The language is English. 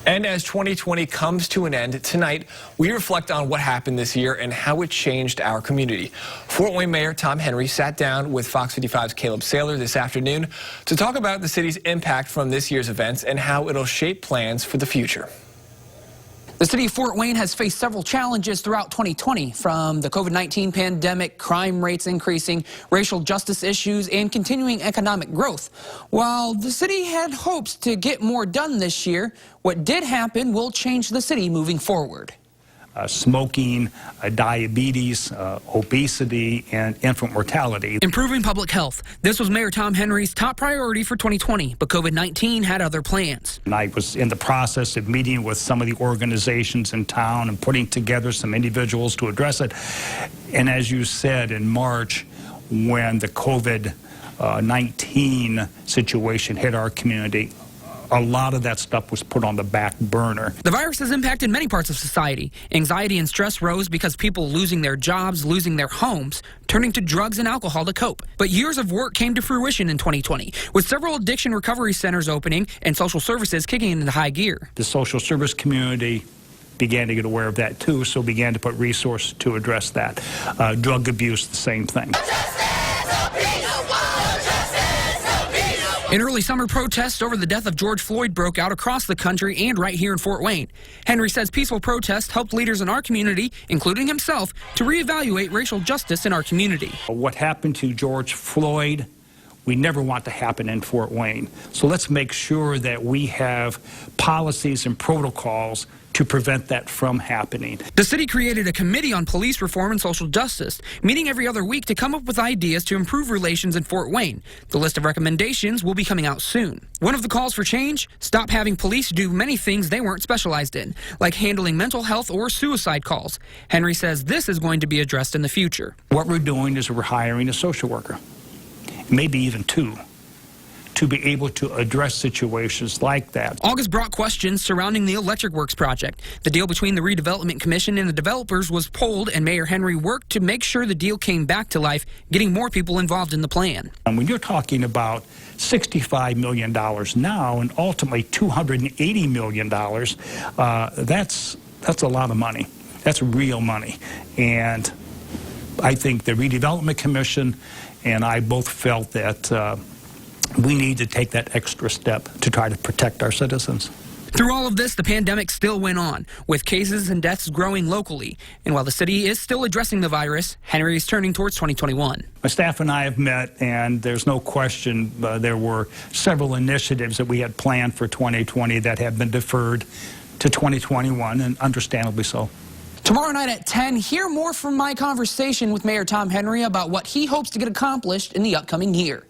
And as 2020 comes to an end, tonight we reflect on what happened this year and how it changed our community. Fort Wayne Mayor Tom Henry sat down with Fox 55's Caleb Saylor this afternoon to talk about the city's impact from this year's events and how it'll shape plans for the future. The city of Fort Wayne has faced several challenges throughout 2020, from the COVID-19 pandemic, crime rates increasing, racial justice issues, and continuing economic growth. While the city had hopes to get more done this year, what did happen will change the city moving forward. Smoking, diabetes, obesity, and infant mortality. Improving public health. This was Mayor Tom Henry's top priority for 2020, but COVID-19 had other plans. And I was in the process of meeting with some of the organizations in town and putting together some individuals to address it. And as you said, in March, when the COVID-19 situation hit our community, a lot of that stuff was put on the back burner. The virus has impacted many parts of society. Anxiety and stress rose because people losing their jobs, losing their homes, turning to drugs and alcohol to cope. But years of work came to fruition in 2020, with several addiction recovery centers opening and social services kicking into high gear. The social service community began to get aware of that too, so began to put resources to address that. Drug abuse, the same thing. An early summer protest over the death of George Floyd broke out across the country and right here in Fort Wayne. Henry says peaceful protests helped leaders in our community, including himself, to reevaluate racial justice in our community. What happened to George Floyd, we never want to happen in Fort Wayne. So let's make sure that we have policies and protocols to prevent that from happening. The city created a committee on police reform and social justice, meeting every other week to come up with ideas to improve relations in Fort Wayne. The list of recommendations will be coming out soon. One of the calls for change: stop having police do many things they weren't specialized in, like handling mental health or suicide calls. Henry says this is going to be addressed in the future. What we're doing is we're hiring a social worker, maybe even two, to be able to address situations like that. August brought questions surrounding the Electric Works project. The deal between the Redevelopment Commission and the developers was pulled, and Mayor Henry worked to make sure the deal came back to life, getting more people involved in the plan. And when you're talking about $65 million now and ultimately $280 million, that's a lot of money. That's real money. And I think the Redevelopment Commission and I both felt that we need to take that extra step to try to protect our citizens. Through all of this, the pandemic still went on, with cases and deaths growing locally. And while the city is still addressing the virus, Henry is turning towards 2021. My staff and I have met, and there's no question there were several initiatives that we had planned for 2020 that have been deferred to 2021, and understandably so. Tomorrow night at 10, hear more from my conversation with Mayor Tom Henry about what he hopes to get accomplished in the upcoming year.